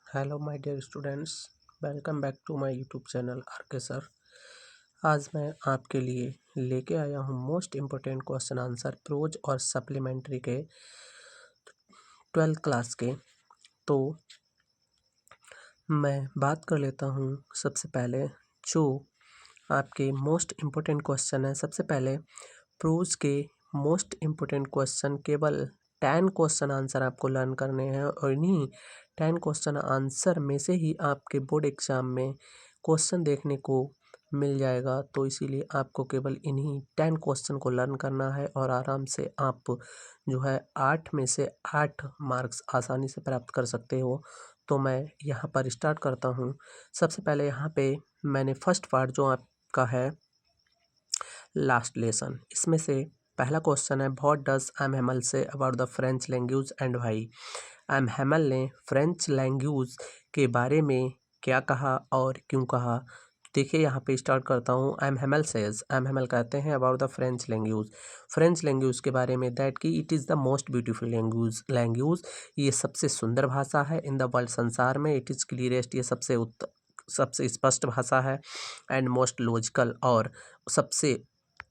Hello my dear students, welcome back to my YouTube channel RK sir. आज मैं आपके लिए लेके आया हूँ most important question answer prose और सप्लीमेंट्री के 12th क्लास के। तो मैं बात कर लेता हूँ सबसे पहले जो आपके मोस्ट इम्पोर्टेंट क्वेश्चन है। सबसे पहले प्रोज के मोस्ट इम्पोर्टेंट क्वेश्चन, केवल 10 क्वेश्चन आंसर आपको लर्न करने हैं और इन्हीं 10 क्वेश्चन आंसर में से ही आपके बोर्ड एग्जाम में क्वेश्चन देखने को मिल जाएगा। तो इसीलिए आपको केवल इन्हीं 10 क्वेश्चन को लर्न करना है और आराम से आप जो है 8 में से 8 मार्क्स आसानी से प्राप्त कर सकते हो। तो मैं यहाँ पर स्टार्ट करता हूँ। सबसे पहले यहाँ पे मैंने फर्स्ट पार्ट जो आपका है लास्ट लेसन, इसमें से पहला क्वेश्चन है what does M Hamel say about the French language and why. M Hamel ने फ्रेंच लैंग्वेज के बारे में क्या कहा और क्यों कहा। देखिए यहाँ पे स्टार्ट करता हूँ। M Hamel says, M Hamel कहते हैं अबाउट द फ्रेंच लैंग्वेज के बारे में दैट कि it is the most beautiful language ये सबसे सुंदर भाषा है इन द वर्ल्ड, संसार में। इट इज़ क्लियरेस्ट, ये सबसे स्पष्ट भाषा है। एंड मोस्ट लॉजिकल, और सबसे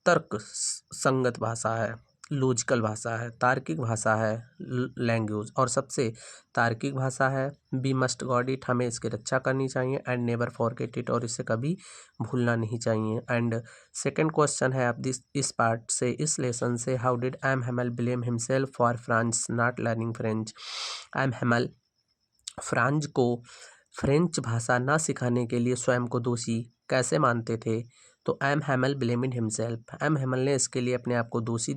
तर्क संगत भाषा है। लॉजिकल भाषा है, तार्किक भाषा है लैंग्वेज, और सबसे तार्किक भाषा है। वी मस्ट गॉड इट, हमें इसकी रक्षा करनी चाहिए। एंड नेवर फॉरगेट इट, और इसे कभी भूलना नहीं चाहिए। एंड सेकंड क्वेश्चन है आप इस पार्ट से, इस लेसन से, how did M Hamel blame himself for France not learning French. M Hamel France को फ्रेंच भाषा ना सिखाने के लिए स्वयं को दोषी कैसे मानते थे। तो M Hamel blamed himself, M Hamel ने इसके लिए अपने आप को दोष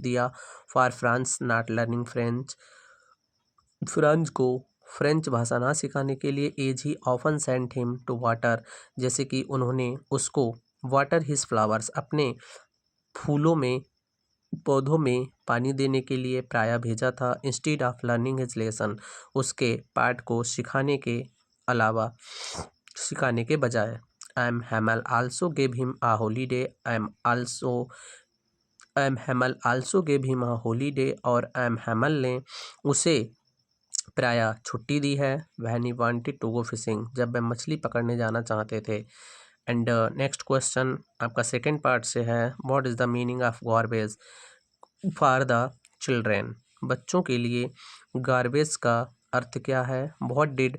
दिया। For France not learning French, France को फ्रेंच भाषा ना सिखाने के लिए। As he often sent him to water, जैसे कि उन्होंने उसको वाटर हिज फ्लावर्स, अपने फूलों में पौधों में पानी देने के लिए प्रायः भेजा था। Instead of learning his lesson, उसके पाठ को सिखाने के बजाय। M Hamel also gave him a holiday, M Hamel also gave him a holiday, और एम हैमल ने उसे प्रायः छुट्टी दी है। When he wanted to go fishing, जब वह मछली पकड़ने जाना चाहते थे। एंड नेक्स्ट क्वेश्चन आपका सेकंड पार्ट से है, what is the meaning of garbage for the children, बच्चों के लिए गार्बेज का अर्थ क्या है। What did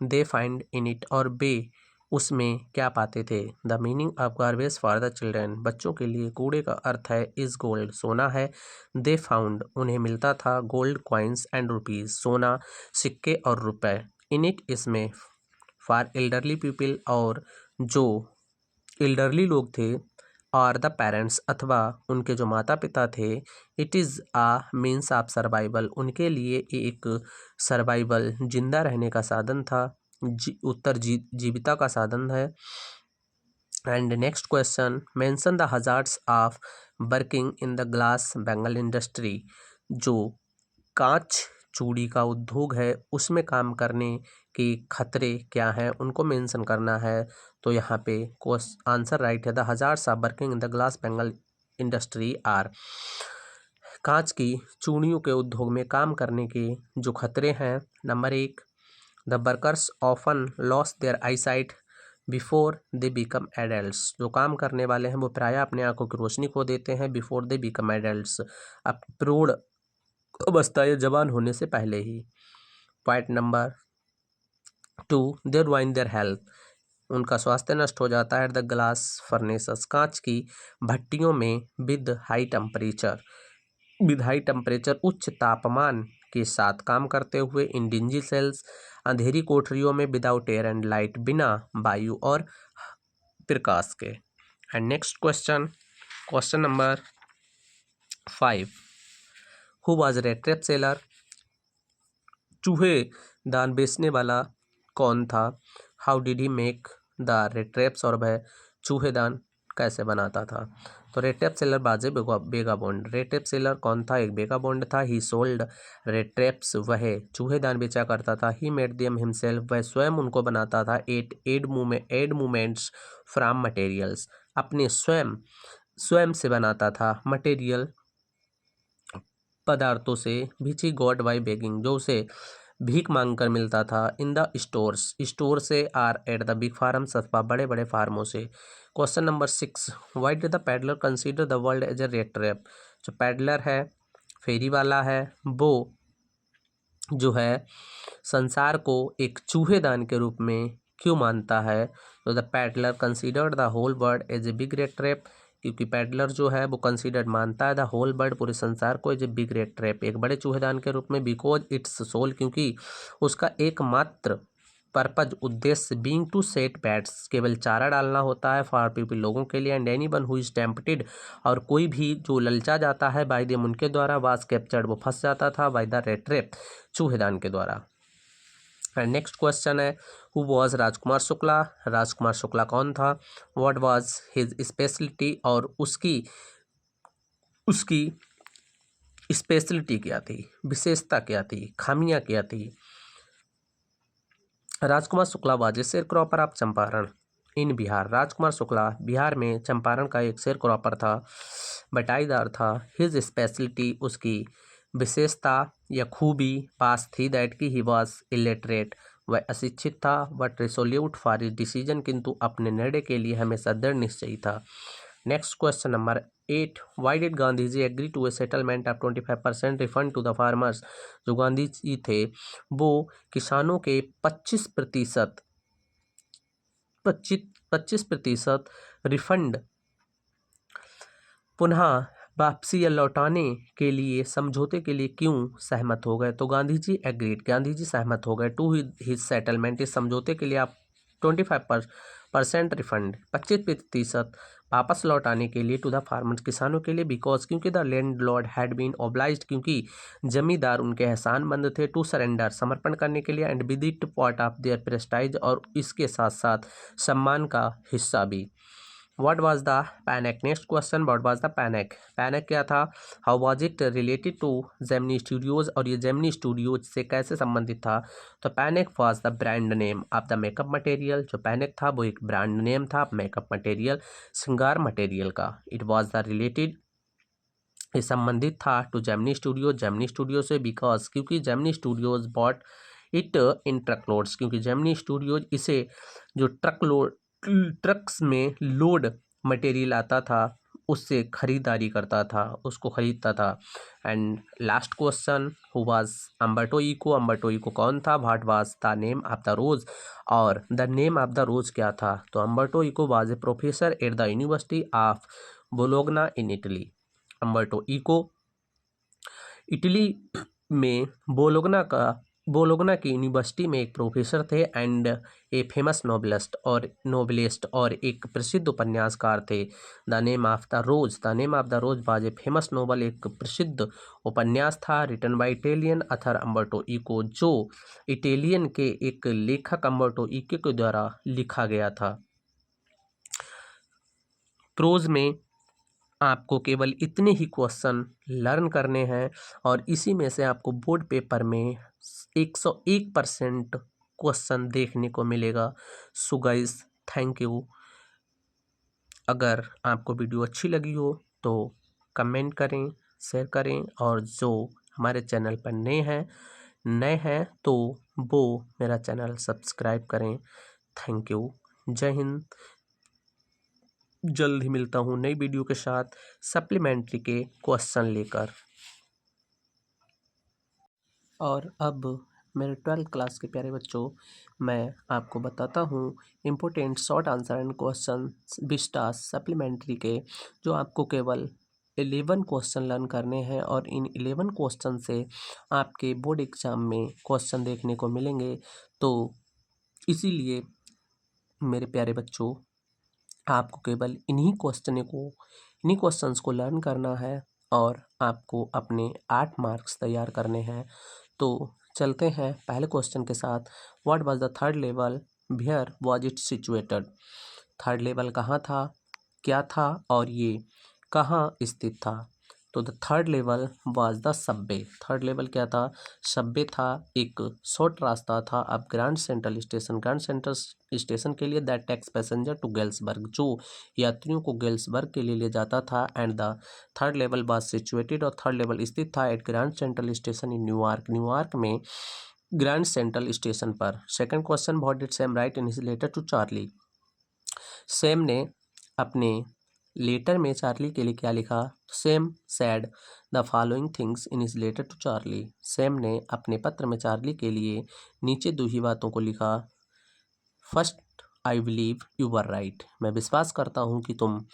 they find in it, और वे उसमें क्या पाते थे। The meaning of garbage for the children, बच्चों के लिए कूड़े का अर्थ है इज गोल्ड, सोना है। दे फाउंड, उन्हें मिलता था गोल्ड कॉइन्स एंड रुपीज, सोना सिक्के और रुपए। इन इट, इसमें। फॉर एल्डरली पीपल, और जो एल्डरली लोग थे। और द पेरेंट्स, अथवा उनके जो माता पिता थे। It is a means of survival, उनके लिए एक सर्वाइवल, जिंदा रहने का साधन था। जीविता का साधन है। And next question, mention the hazards of working in the glass bangle industry, जो कांच चूड़ी का उद्योग है उसमें काम करने के खतरे क्या हैं, उनको मेंशन करना है। तो यहाँ पे आंसर राइट है, the hazards of working in the glass bangle industry are, कांच की चूड़ियों के उद्योग में काम करने के जो खतरे हैं। Number 1, the workers often lose their eyesight before they become adults, जो काम करने वाले हैं वो प्रायः अपने आंखों की रोशनी खो देते हैं बिफोर दे बिकम एडल्ट्स, अब प्रौढ़ अवस्था या जवान होने से पहले ही। Point number 2, they ruin their health, उनका स्वास्थ्य नष्ट हो जाता है। द ग्लास फर्नेसेस, कांच की भट्टियों में। विद हाई टेम्परेचर, उच्च तापमान के साथ काम करते हुए। इन डिंजी सेल्स, अंधेरी कोठरियों में। विदाउट एयर एंड लाइट, बिना वायु और प्रकाश के। And next question, question number 5, who was रे ट्रैप सेलर, चूहे दान बेचने वाला कौन था। How did he make the red traps, और वह चूहे दान कैसे बनाता था। तो रेड ट्रैप सेलर बाजे बेगाबोंड, रेड ट्रैप सेलर कौन था, एक बेगाबोंड था। ही सोल्ड रेड ट्रैप्स, वह चूहे दान बेचा करता था। ही मेड देम हिमसेल्फ, वह स्वयं उनको बनाता था। एड मूवमेंट्स फ्रॉम मटेरियल्स, अपने स्वयं से बनाता था। मटेरियल, पदार्थों से। Which he got by begging, जो उसे भीख मांग कर मिलता था। इन द स्टोर्स, स्टोर से or at the big farms अथवा बड़े बड़े फार्मों से। Question number 6, why did the peddler consider the world as a rat trap. जो पैडलर है, फेरी वाला है, वो जो है संसार को एक चूहेदान के रूप में क्यों मानता है। तो the peddler considered the whole world as a big rat trap, क्योंकि पैडलर जो है वो कंसीडर्ड मानता है द होल वर्ल्ड, पूरे संसार को, as a big rat trap, एक बड़े चूहेदान के रूप में। बिकॉज इट्स सोल, क्योंकि उसका एकमात्र पर्पज, उद्देश्य, बीइंग टू सेट बैट्स, केवल चारा डालना होता है, फॉर पीपल, लोगों के लिए, and any one who is tempted, और कोई भी जो ललचा जाता है, बाय देम, उनके द्वारा, वाज कैप्चर्ड, वो फंस जाता था, बाय द रेट ट्रैप, चूहेदान के द्वारा। एंड नेक्स्ट क्वेश्चन है, हु वॉज राजकुमार शुक्ला। राजकुमार शुक्ला कौन था। व्हाट वाज हिज स्पेशलिटी, और उसकी स्पेशलिटी क्या थी, विशेषता क्या थी, खामियां क्या थी। Rajkumar Shukla was a sharecropper of Champaran in Bihar. Rajkumar Shukla Bihar में चंपारण का एक शेयर क्रॉपर था, बटाईदार था। हिज स्पेशलिटी, उसकी विशेषता या खूबी, पास थी, दैट की ही वॉज इलिटरेट, वह अशिक्षित था, but resolute for his decision, किंतु अपने निर्णय के लिए हमेशा दृढ़ निश्चयी था। Next question number 8, why did Gandhi ji agree to a settlement of 25% refund to the farmers. जो गांधी जी थे वो किसानों के 25% रिफंड, पुनः वापसी या लौटाने के लिए, समझौते के लिए क्यों सहमत हो गए। तो गांधी जी एग्रीड, गांधी जी सहमत हो गए टू हिज सेटलमेंट, इस समझौते के लिए आप 25% रिफंड, 25% वापस लौटाने के लिए, टू द फार्मर्स, किसानों के लिए, बिकॉज, क्योंकि the landlord had been obliged, क्योंकि जमींदार उनके एहसानमंद थे, टू सरेंडर, समर्पण करने के लिए, and with it part of their prestige, और इसके साथ साथ सम्मान का हिस्सा भी। What was the panic? Next question, what was the panic? Panic क्या था? How was it related to Gemini Studios, और ये Gemini Studios से कैसे संबंधित था। तो panic was the brand name of the makeup material, जो panic था वो एक ब्रांड नेम था मेकअप मटेरियल, श्रृंगार मटेरियल का। It was the related, ये संबंधित था टू जेमिनी स्टूडियो, जेमिनी स्टूडियो से, बिकॉज, क्योंकि Gemini Studios bought it in truckloads, क्योंकि जेमिनी स्टूडियोज इसे जो ट्रक्स में लोड मटेरियल आता था उससे खरीदारी करता था, उसको खरीदता था। And last question, who was Umberto Eco. Umberto Eco कौन था। What was the name of the rose, और the name of the rose क्या था। तो Umberto Eco was a professor at the university of Bologna in Italy. Umberto Eco Italy में Bologna की university में एक प्रोफेसर थे, एंड ए फेमस नोवेलिस्ट और एक प्रसिद्ध उपन्यासकार थे। The name of the rose, the name of the rose was a famous novel, एक प्रसिद्ध उपन्यास था, written by Italian author Umberto Eco, जो इटालियन के एक लेखक अम्बर्टो इको के द्वारा लिखा गया था। प्रोज में आपको केवल इतने ही क्वेश्चन लर्न करने हैं, और इसी में से आपको बोर्ड पेपर में 101% क्वेश्चन देखने को मिलेगा। So guys, thank you. अगर आपको वीडियो अच्छी लगी हो तो कमेंट करें, शेयर करें, और जो हमारे चैनल पर नए हैं तो वो मेरा चैनल सब्सक्राइब करें। Thank you. जय हिंद। जल्द ही मिलता हूँ नई वीडियो के साथ सप्लीमेंट्री के क्वेश्चन लेकर। और अब मेरे 12th क्लास के प्यारे बच्चों, मैं आपको बताता हूँ important short answer and question Vistas supplementary के, जो आपको केवल 11 क्वेश्चन लर्न करने हैं, और इन 11 क्वेश्चन से आपके बोर्ड एग्जाम में क्वेश्चन देखने को मिलेंगे। तो इसीलिए मेरे प्यारे बच्चों, आपको केवल इन्हीं क्वेश्चंस को लर्न करना है, और आपको अपने 8 मार्क्स तैयार करने हैं। तो चलते हैं पहले क्वेश्चन के साथ। What was the third level, where was it situated. Third level कहाँ था, क्या था, और ये कहाँ स्थित था। तो the third level was the Subway. Third level क्या था, सबवे था, एक शॉर्ट रास्ता था अब ग्रैंड सेंट्रल स्टेशन के लिए, that takes passenger to Galesburg, जो यात्रियों को गेल्सबर्ग के लिए ले जाता था। And the third level was situated, और थर्ड लेवल स्थित था at Grand Central Station in New York. New York में ग्रैंड सेंट्रल स्टेशन पर। Second question, what did Sam write in his letter to Charlie. Sam ने अपने लेटर में चार्ली के लिए क्या लिखा? Sam said the following things in his letter to Charlie. Sam ने अपने पत्र में चार्ली के लिए नीचे दो ही बातों को लिखा। First, I believe you were right, मैं विश्वास करता हूँ कि तुम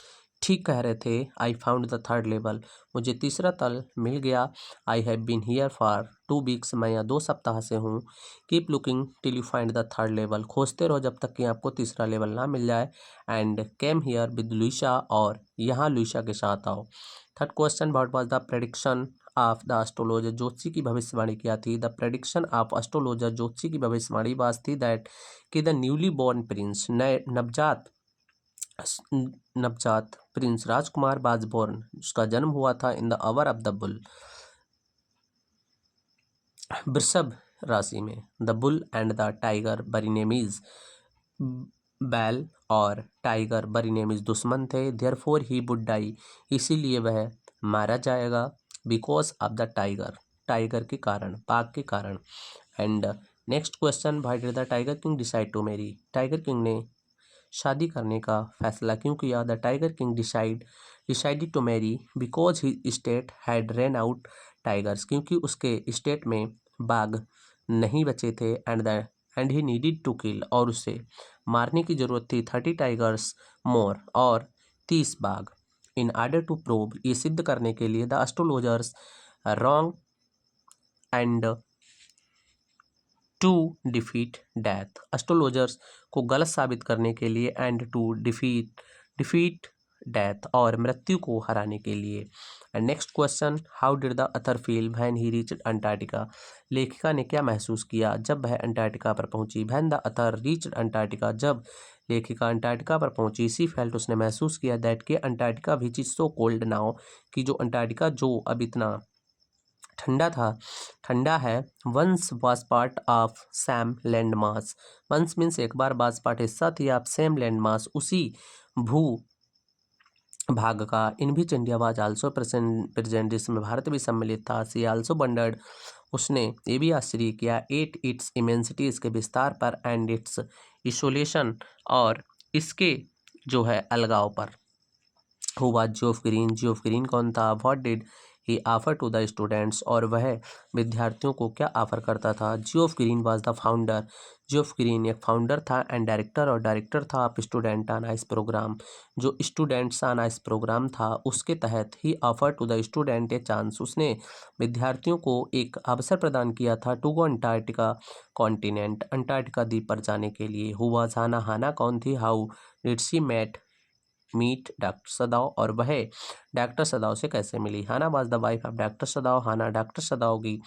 ठीक कह रहे थे। I found the third level, मुझे तीसरा तल मिल गया। I have been here for 2 weeks, मैं यहाँ 2 सप्ताह से हूँ। Keep looking till you find the third level, खोजते रहो जब तक कि आपको तीसरा लेवल ना मिल जाए। And came here with Louisa, और यहाँ लुइसा के साथ आओ। Third question, what was the prediction of the astrologer, ज्योतिषी की भविष्यवाणी क्या थी? द प्रेडिक्शन ऑफ एस्ट्रोलॉजर, ज्योतिषी की भविष्यवाणी वाज थी दैट कि द न्यूली बॉर्न प्रिंस, नए नवजात प्रिंस राजकुमार वाज बोर्न, उसका जन्म हुआ था in the hour of the bull, वृषभ राशि में। The bull and the tiger born enemies, बैल और टाइगर बरीनेमीज दुश्मन थे। देयरफॉर ही वुड डाई, इसीलिए वह मारा जाएगा। Because of the tiger, tiger के कारण, बाघ के कारण। And next question, why did the tiger king decide to marry, tiger king ने शादी करने का फैसला क्यों किया? The tiger king decided to marry because he state had run out tigers, क्योंकि उसके स्टेट में बाघ नहीं बचे थे। And he needed to kill, और उसे मारने की जरूरत थी 30 टाइगर्स मोर, और 30 बाघ। इन ऑर्डर टू प्रूव, ये सिद्ध करने के लिए, the astrologers wrong and to defeat death, astrologers को गलत साबित करने के लिए, एंड टू डिफीट डेथ, और मृत्यु को हराने के लिए। And next question, how did the Athar feel when he reached Antarctica, लेखिका ने क्या महसूस किया जब वह अंटार्कटिका पर पहुंची? When the Athar reached Antarctica, जब लेखिका अंटार्कटिका पर पहुंची। सी फेल्ट, उसने महसूस किया, दैट के Antarctica which is so cold now, कि जो अंटार्कटिका जो अब इतना ठंडा है। Once was part of some landmass, once means एक बार, वाज पार्ट हिस्सा थी, ऑफ सैम लैंड मास, उसी भू भाग का। इन भी इंडिया वाज आल्सो प्रेजेंट, जिसमें भारत भी सम्मिलित था। सी आल्सो वंडर्ड, उसने ये भी आश्चर्य किया, एट इट्स इमेंसिटी, इसके विस्तार पर, एंड इट्स इसोलेशन, और इसके जो है अलगाव पर। Who was Geoff Green, Geoff Green कौन था? What did he offer to the students, और वह विद्यार्थियों को क्या ऑफर करता था? Geoff Green was the founder, Geoff Green एक फाउंडर था, एंड डायरेक्टर, और डायरेक्टर था of student on ice programme, जो स्टूडेंट्स ऑन आइस प्रोग्राम था उसके तहत। He offer to the student a chance, उसने विद्यार्थियों को एक अवसर प्रदान किया था, to go Antarctica continent, Antarctica द्वीप पर जाने के लिए। हु वाज हाना, हाना कौन थी? How did she meet doctor Sadao, और वह डॉक्टर सदाव से कैसे मिली? Hana was the wife of doctor Sadao, Hana doctor Sadao की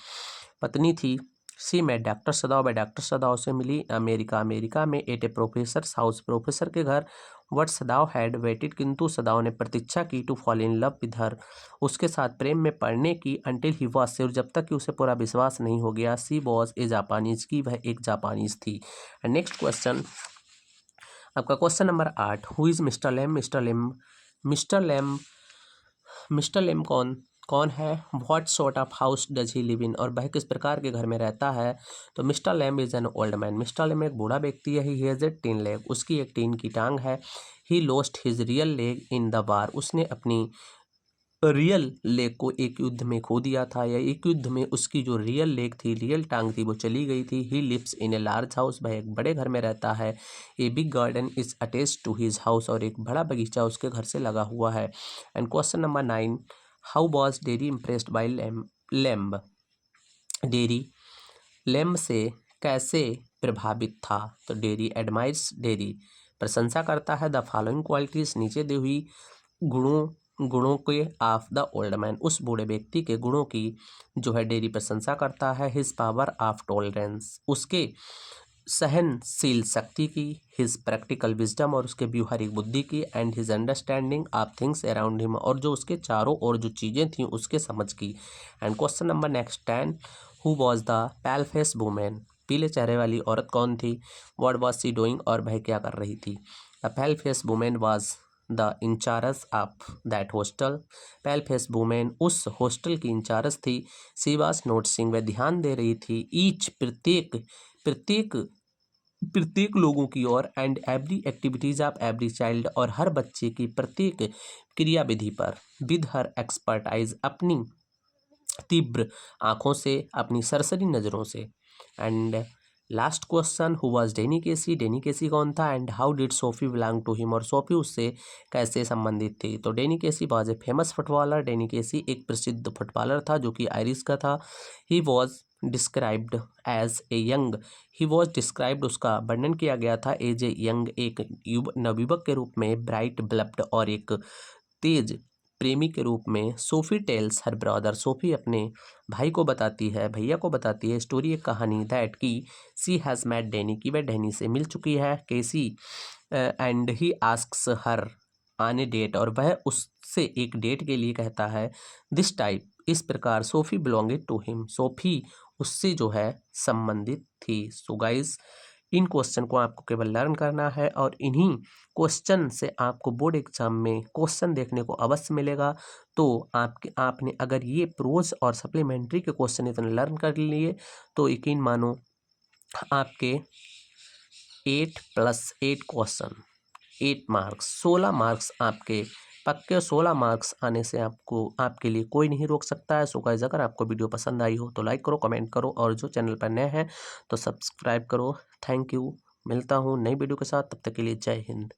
पत्नी थी। सी मेट डॉक्टर सदाव, वह डॉक्टर सदाव से मिली अमेरिका में, एट ए प्रोफेसर हाउस, प्रोफेसर के घर। वट सदाव हैड वेटेड, किंतु सदाव ने प्रतीक्षा की, to fall in love with her, उसके साथ प्रेम में पड़ने की। अंटिल ही वाज श्योर, जब तक कि उसे पूरा विश्वास नहीं हो गया। सी वॉज ए जापानीज, की वह एक जापानीज थी। एंड नेक्स्ट क्वेश्चन, आपका question number 8, who is mister Lamb, mister Lamb कौन है? What sort of house does he live in, और वह किस प्रकार के घर में रहता है? तो mister lame is an old man, mister लेम एक बूढ़ा व्यक्ति है। He has a tin leg, उसकी एक टीन की टांग है। He lost his real leg in the war, उसने अपनी रियल लेग को एक युद्ध में खो दिया था, या एक युद्ध में उसकी जो रियल लेग थी, रियल टांग थी, वो चली गई थी। He lives in a large house, वह एक बड़े घर में रहता है। A big garden is attached to his house, और एक बड़ा बगीचा उसके घर से लगा हुआ है। And question number 9, how was dairy impressed by lamb, dairy lamb से कैसे प्रभावित था? तो डेरी एडमायर्स, डेरी प्रशंसा करता है, द फॉलोइंग क्वालिटीज, नीचे दी हुई गुणों के ऑफ द ओल्ड मैन, उस बूढ़े व्यक्ति के गुणों की जो है डेरी प्रशंसा करता है। हिज पावर ऑफ टॉलरेंस, उसके सहनशील शक्ति की। हिज प्रैक्टिकल विजडम, और उसके व्यावहारिक बुद्धि की। And his understanding of things around him, और जो उसके चारों ओर जो चीज़ें थीं उसके समझ की। And question number next 10, who was the pale face women, पीले चेहरे वाली औरत कौन थी? व्हाट वॉज सी डूइंग, और वह क्या कर रही थी? The pale face women was the in charge of that hostel, pale face women उस हॉस्टल की इंचार्ज थी। शी वाज नोटिसिंग, वह ध्यान दे रही थी। ईच प्रत्येक प्रत्येक प्रत्येक लोगों की ओर, and every activities of every child और हर बच्चे की प्रत्येक क्रियाविधि पर, विद हर एक्सपर्टाइज अपनी तीव्र आंखों से, अपनी सरसरी नज़रों से। And last question, who was डेनी केसी, डेनी केसी कौन था, and how did Sophie belong to him, और सोफी उससे कैसे संबंधित थी। तो डेनी केसी वाज ए फेमस फुटबॉलर, डेनी केसी एक प्रसिद्ध फुटबॉलर था जो कि आयरिश का था। He was described as a young, he was described उसका वर्णन किया गया था एज ए यंग एक नवयुवक के रूप में, ब्राइट ब्लब्ड और एक तेज प्रेमी के रूप में। Sophie tells her brother, Sophie अपने भाई को बताती है, भैया को बताती है, स्टोरी एक कहानी, दैट की सी हैज़ मैट डैनी, की वह डैनी से मिल चुकी है। केसी and he asks her on A date, और वह उससे एक डेट के लिए कहता है। दिस टाइप, इस प्रकार, Sophie belonging to him, Sophie उससे जो है संबंधित थी। सो गाइज, इन क्वेश्चन को आपको केवल लर्न करना है और इन्हीं क्वेश्चन से आपको बोर्ड एग्जाम में क्वेश्चन देखने को अवश्य मिलेगा। तो आपने अगर ये प्रोज और सप्लीमेंट्री के क्वेश्चन इतने लर्न कर लिए तो यकीन मानो आपके 8+8 क्वेश्चन, 8 मार्क्स, 16 मार्क्स आपके पक्के, 16 मार्क्स आने से आपको आपके लिए कोई नहीं रोक सकता है। सो गाइस, अगर आपको वीडियो पसंद आई हो तो लाइक करो, कमेंट करो, और जो चैनल पर नए हैं तो सब्सक्राइब करो। Thank you. मिलता हूँ नई वीडियो के साथ, तब तक के लिए जय हिंद।